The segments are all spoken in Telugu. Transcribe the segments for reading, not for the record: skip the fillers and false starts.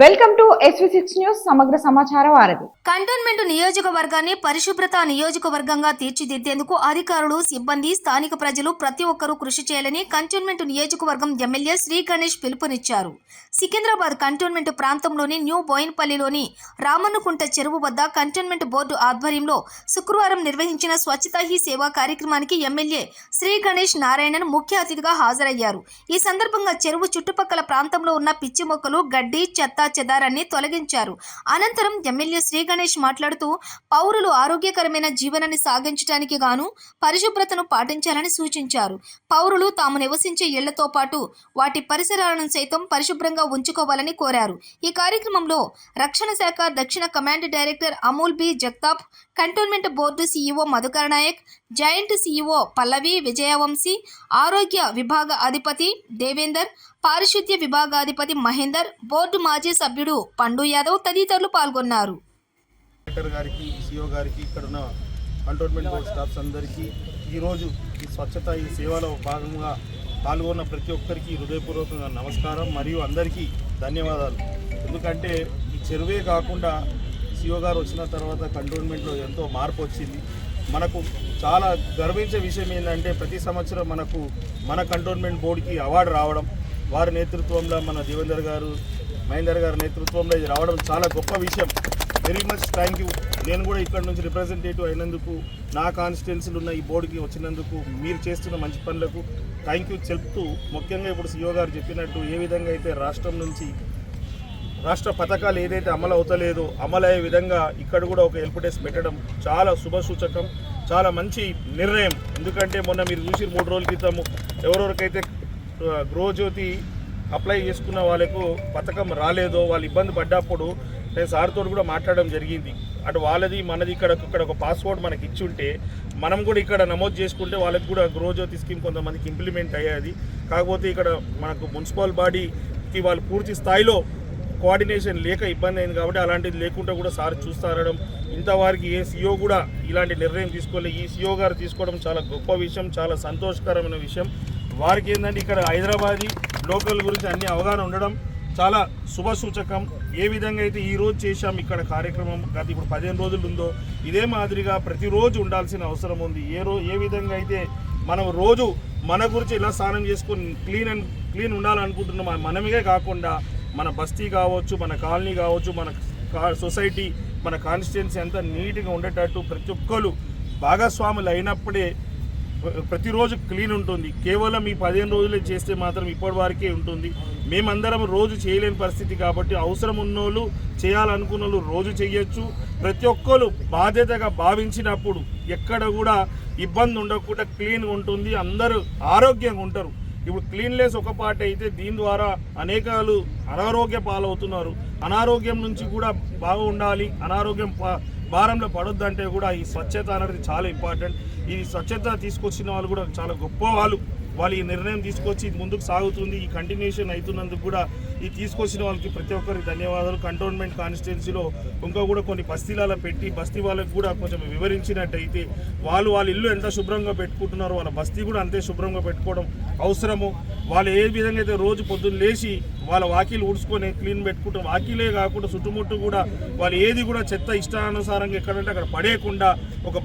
వెల్కమ్ టు SV6 న్యూస్ సమగ్ర సమాచార వారధి. కంటోన్మెంట్ నియోజకవర్గాన్ని పరిశుభ్రత నియోజకవర్గంగా తీర్చిదిద్దేందుకు అధికారులు, సిబ్బంది, స్థానిక ప్రజలు ప్రతి ఒక్కరూ కృషి చేయాలని కంటోన్మెంట్ నియోజకవర్గం ఎమ్మెల్యే శ్రీ గణేష్ పిలుపునిచ్చారు. సికింద్రాబాద్ కంటోన్మెంట్ ప్రాంతంలోని న్యూ బోయిన్పల్లిలోని రామన్నకుంట చెరువు వద్ద కంటోన్మెంట్ బోర్డు ఆధ్వర్యంలో శుక్రవారం నిర్వహించిన స్వచ్ఛతా హీ సేవా కార్యక్రమానికి ఎమ్మెల్యే శ్రీ గణేష్ నారాయణన్ ముఖ్య అతిథిగా హాజరయ్యారు. ఈ సందర్భంగా చెరువు చుట్టుపక్కల ప్రాంతంలో ఉన్న పిచ్చి మొక్కలు, గడ్డి, చెత్త చెదారాన్ని తొలగించారు. అనంతరం ఎమ్మెల్యే శ్రీ గణేష్ మాట్లాడుతూ పౌరులు ఆరోగ్యకరమైన జీవనాన్ని సాగించడానికి గాను పరిశుభ్రతను పాటించాలని సూచించారు. పౌరులు తాము నివసించే ఇళ్లతో పాటు వాటి పరిసరాలను సైతం పరిశుభ్రంగా ఉంచుకోవాలని కోరారు. ఈ కార్యక్రమంలో రక్షణ శాఖ దక్షిణ command director Amol B Jagtap, cantonment board CEO Madhukar Nayak, joint CEO Pallavi Vijayavamshi, ఆరోగ్య విభాగ అధిపతి దేవేందర్, పారిశుద్ధ్య విభాగాధిపతి మహేందర్, బోర్డు మాజీ సభ్యుడు పండు యాదవ్ తదితరులు పాల్గొన్నారు. కలెక్టర్ గారికి, సిఓ గారికి, ఇక్కడ ఉన్న కంటోన్మెంట్ బోర్డు స్టాఫ్స్ అందరికీ ఈరోజు ఈ స్వచ్ఛత ఈ సేవలో భాగంగా పాల్గొన్న ప్రతి ఒక్కరికి హృదయపూర్వకంగా నమస్కారం మరియు అందరికీ ధన్యవాదాలు. ఎందుకంటే ఈ చెరువే కాకుండా సిఓ గారు వచ్చిన తర్వాత కంటోన్మెంట్లో ఎంతో మార్పు వచ్చింది. మనకు చాలా గర్వించే విషయం ఏంటంటే ప్రతి సంవత్సరం మనకు మన కంటోన్మెంట్ బోర్డుకి అవార్డు రావడం, వారి నేతృత్వంలో మన దేవేందర్ గారు, మహేందర్ గారి నేతృత్వంలో ఇది రావడం చాలా గొప్ప విషయం. Very much thank you. నేను కూడా ఇక్కడ నుంచి రిప్రజెంటేటివ్ అయినందుకు, నా కాన్స్టిట్యున్సీలు ఉన్న ఈ బోర్డుకి వచ్చినందుకు, మీరు చేస్తున్న మంచి పనులకు థ్యాంక్ యూ చెప్తూ, ముఖ్యంగా ఇప్పుడు సిఓ గారు చెప్పినట్టు ఏ విధంగా అయితే రాష్ట్రం నుంచి రాష్ట్ర పథకాలు ఏదైతే అమలు అవుతలేదో అమలయ్యే విధంగా ఇక్కడ కూడా ఒక హెల్ప్ డెస్క్ పెట్టడం చాలా శుభసూచకం, చాలా మంచి నిర్ణయం. ఎందుకంటే మొన్న మీరు చూసి 3 రోజుల క్రితం ఎవరెవరికైతే గృహజ్యోతి అప్లై చేసుకున్న వాళ్ళకు పథకం రాలేదో, వాళ్ళు ఇబ్బంది పడ్డప్పుడు నేను సార్తో కూడా మాట్లాడడం జరిగింది. అటు వాళ్ళది మనది ఇక్కడ ఒక పాస్వర్డ్ మనకి ఇచ్చి ఉంటే మనం కూడా ఇక్కడ నమోదు చేసుకుంటే వాళ్ళకి కూడా గృహజ్యోతి స్కీమ్ కొంతమందికి ఇంప్లిమెంట్ అయ్యేది. కాకపోతే ఇక్కడ మనకు మున్సిపల్ బాడీకి వాళ్ళు పూర్తి స్థాయిలో కోఆర్డినేషన్ లేక ఇబ్బంది అయింది కాబట్టి అలాంటిది లేకుండా కూడా సార్ చూస్తారడం, ఇంతవరకు ఏ సీఓ కూడా ఇలాంటి నిర్ణయం తీసుకోలేదు. ఈ సీఓ గారు తీసుకోవడం చాలా గొప్ప విషయం, చాలా సంతోషకరమైన విషయం. వారికి ఏంటంటే ఇక్కడ హైదరాబాదీ లోకల్ గురించి అన్ని అవగాహన ఉండడం చాలా శుభసూచకం. ఏ విధంగా అయితే ఈరోజు చేశాం ఇక్కడ కార్యక్రమం, గత ఇప్పుడు 15 రోజులు ఉందో ఇదే మాదిరిగా ప్రతిరోజు ఉండాల్సిన అవసరం ఉంది. ఏ విధంగా అయితే మనం రోజు మన గురించి ఇలా స్నానం చేసుకొని క్లీన్ ఉండాలనుకుంటున్నాం, మనమే కాకుండా మన బస్తీ కావచ్చు, మన కాలనీ కావచ్చు, మన సొసైటీ, మన కాన్స్టిట్యున్సీ అంతా నీట్గా ఉండేటట్టు ప్రతి ఒక్కరు భాగస్వాములు అయినప్పుడే ప్రతిరోజు క్లీన్ ఉంటుంది. కేవలం ఈ 15 రోజులే చేస్తే మాత్రం ఇప్పటి వరకే ఉంటుంది. మేమందరం రోజు చేయలేని పరిస్థితి కాబట్టి అవసరం ఉన్నోళ్ళు, చేయాలనుకున్న వాళ్ళు రోజు చేయొచ్చు. ప్రతి ఒక్కరు బాధ్యతగా భావించినప్పుడు ఎక్కడ కూడా ఇబ్బంది ఉండకుండా క్లీన్గా ఉంటుంది, అందరూ ఆరోగ్యంగా ఉంటారు. ఇప్పుడు క్లీన్లెస్ ఒక పార్ట్ అయితే దీని ద్వారా అనేకాలు అనారోగ్య పాలవుతున్నారు. అనారోగ్యం నుంచి కూడా బాగా ఉండాలి, అనారోగ్యం భారంలో పడొద్దంటే కూడా ఈ స్వచ్ఛత అనేది చాలా ఇంపార్టెంట్. ఈ స్వచ్ఛత తీసుకొచ్చిన వాళ్ళు కూడా చాలా గొప్ప వాళ్ళు ఈ నిర్ణయం తీసుకొచ్చి ముందుకు సాగుతుంది. ఈ కంటిన్యూషన్ అవుతున్నందుకు కూడా ఈ తీసుకొచ్చిన వాళ్ళకి ప్రతి ఒక్కరికి ధన్యవాదాలు. కంటోన్మెంట్ కాన్స్టిట్యున్సీలో ఇంకా కూడా కొన్ని బస్తీలలో పెట్టి బస్తీ వాళ్ళకి కూడా కొంచెం వివరించినట్టయితే వాళ్ళ ఇల్లు ఎంత శుభ్రంగా పెట్టుకుంటున్నారో వాళ్ళ బస్తీ కూడా అంతే శుభ్రంగా పెట్టుకోవడం అవసరము. వాళ్ళు ఏ విధంగా అయితే రోజు పొద్దున్న లేచి వాళ్ళ వాకిలు ఊడ్చుకొని క్లీన్ పెట్టుకుంటాం, వాకిలే కాకుండా చుట్టుముట్టు కూడా వాళ్ళు ఏది కూడా చెత్త ఇష్టానుసారంగా ఎక్కడంటే అక్కడ పడేయకుండా ఒక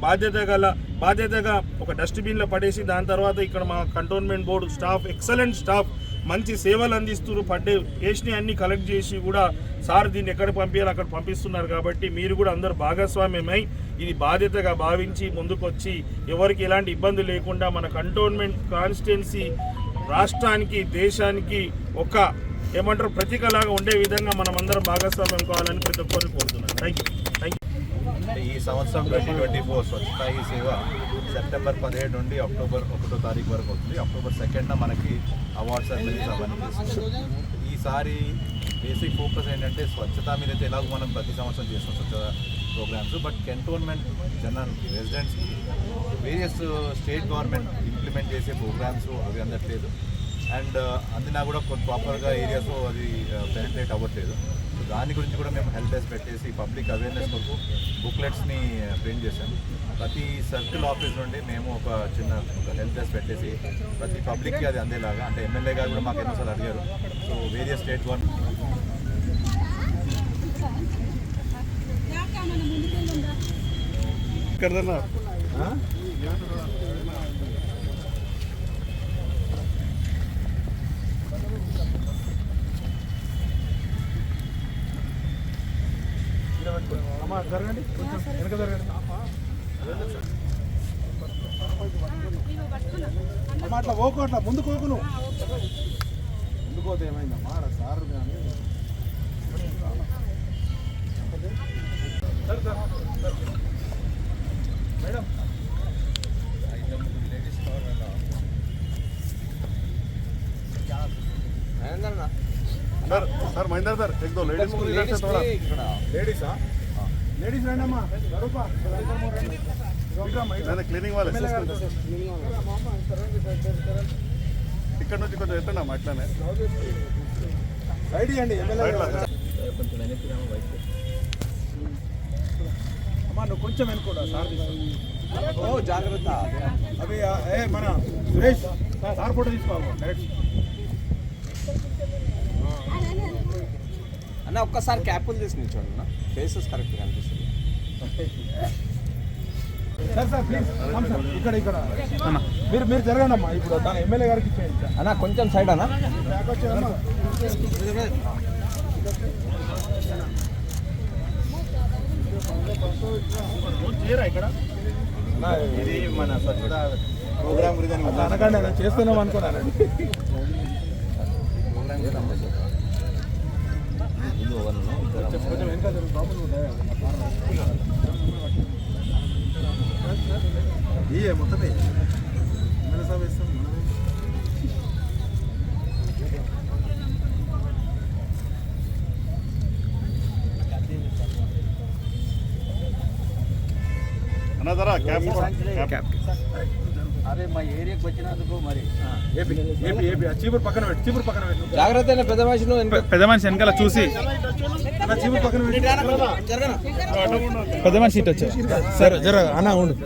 బాధ్యతగా ఒక డస్ట్బిన్లో పడేసి దాని తర్వాత ఇక్కడ మా cantonment board staff excellent staff మంచి సేవలు అందిస్తున్నారు. వేసినవి అన్నీ కలెక్ట్ చేసి కూడా సార్ దీన్ని ఎక్కడ పంపించాలి అక్కడ పంపిస్తున్నారు. కాబట్టి మీరు కూడా అందరు భాగస్వామ్యమై ఇది బాధ్యతగా భావించి ముందుకొచ్చి ఎవరికి ఎలాంటి ఇబ్బంది లేకుండా మన కంటోన్మెంట్ కాన్స్టిట్యున్సీ రాష్ట్రానికి, దేశానికి ఒక ప్రతీకలాగా ఉండే విధంగా మనం అందరం భాగస్వామ్యం కావాలని ప్రతి ఒక్కరిని కోరుతున్నాను. Thank you. ఈ సంవత్సరం 2024 స్వచ్ఛతా హీ సేవ సెప్టెంబర్ 17 నుండి అక్టోబర్ 1వ తారీఖు వరకు అవుతుంది. అక్టోబర్ 2న మనకి అవార్డ్స్ అనేది అవన్నీ తీసుకుంటాం. ఈసారి బేసిక్ ఫోకస్ ఏంటంటే స్వచ్ఛత మీద అయితే ఎలాగో మనం ప్రతి సంవత్సరం చేస్తాం స్వచ్ఛత ప్రోగ్రామ్స్, బట్ కంటోన్మెంట్ జనానికి, రెసిడెంట్స్కి వేరియస్ స్టేట్ గవర్నమెంట్ ఇంప్లిమెంట్ చేసే ప్రోగ్రామ్స్ అవి అందట్లేదు. అండ్ అందినా కూడా కొన్ని ప్రాపర్గా ఏరియాస్ అది పెనిట్రేట్ అవ్వట్లేదు. సో దాని గురించి కూడా మేము హెల్ప్ డెస్క్ పెట్టేసి పబ్లిక్ అవేర్నెస్ కొరకు బుక్లెట్స్ని ప్రింట్ చేశాము. ప్రతి సర్కిల్ ఆఫీస్ నుండి మేము ఒక హెల్ప్ డెస్క్ పెట్టేసి ప్రతి పబ్లిక్కి అది అందేలాగా, అంటే ఎమ్మెల్యే గారు కూడా మాకు ఎన్నోసార్లు అడిగారు. సో వేరియస్ స్టేట్ గవర్నమెంట్ कर देना జరగండి కొంచెం వెనక జరగండి అమ్మ అట్లా పోకు అట్లా ముందుకు పోకు నువ్వు ముందుకు పోతే ఏమైందమ్మా సార్ కానీ madam sir sir Mahendra sir एक दो लेडीज को इधर से थोड़ा लेडीज हाँ लेडीज रहना माँ रूपा मैंने क्लीनिंग वाले ఇక్కడ నుంచి కొంచెం ఎట్టండి అమ్మా అట్లానే సైడ్ ఇవ్వండి అమ్మా నువ్వు కొంచెం వెనుకోడా సార్ ఓ జాగ్రత్త అవి ఏ మన సురేష్ సార్ ఫోటో తీసుకోవాలి డైరెక్ట్ అన్న ఒక్కసారి క్యాపులు తీసుకుని చూడండి అన్న ఫేసెస్ కరెక్ట్గా అనిపిస్తుంది సార్ సార్ ప్లీజ్ సార్ ఇక్కడ ఇక్కడ మీరు మీరు జరగండి అమ్మా ఇప్పుడు దాని ఎమ్మెల్యే గారికి ఇచ్చేయండి అన్న కొంచెం సైడ్ అన్న ఇక్కడ ఇది మన స్వచ్ఛత ప్రోగ్రామ్ గురించి అట్లా అనకండి అన్న చేస్తున్నాం అనుకున్నానండి కొంచెం వెనక జరుగు బాబు ఏ మొత్తమే ఎమ్మెల్యే సాబ్ వేస్తాం అన్న జరా క్యాప్ అరే మా ఏరియాకి వచ్చినందుకు మరి ఏపీ ఏపీ ఏపీ చీపురు పక్కన పెట్టు చీపురు పక్కన పెట్టు జాగ్రత్త అయిన పెద్ద మనిషి వెనకాల చూసి అన్న చీపురు పక్కన పెట్టు పెద్ద మనిషి ఇటు వచ్చారు సరే జర అన్న ఉండు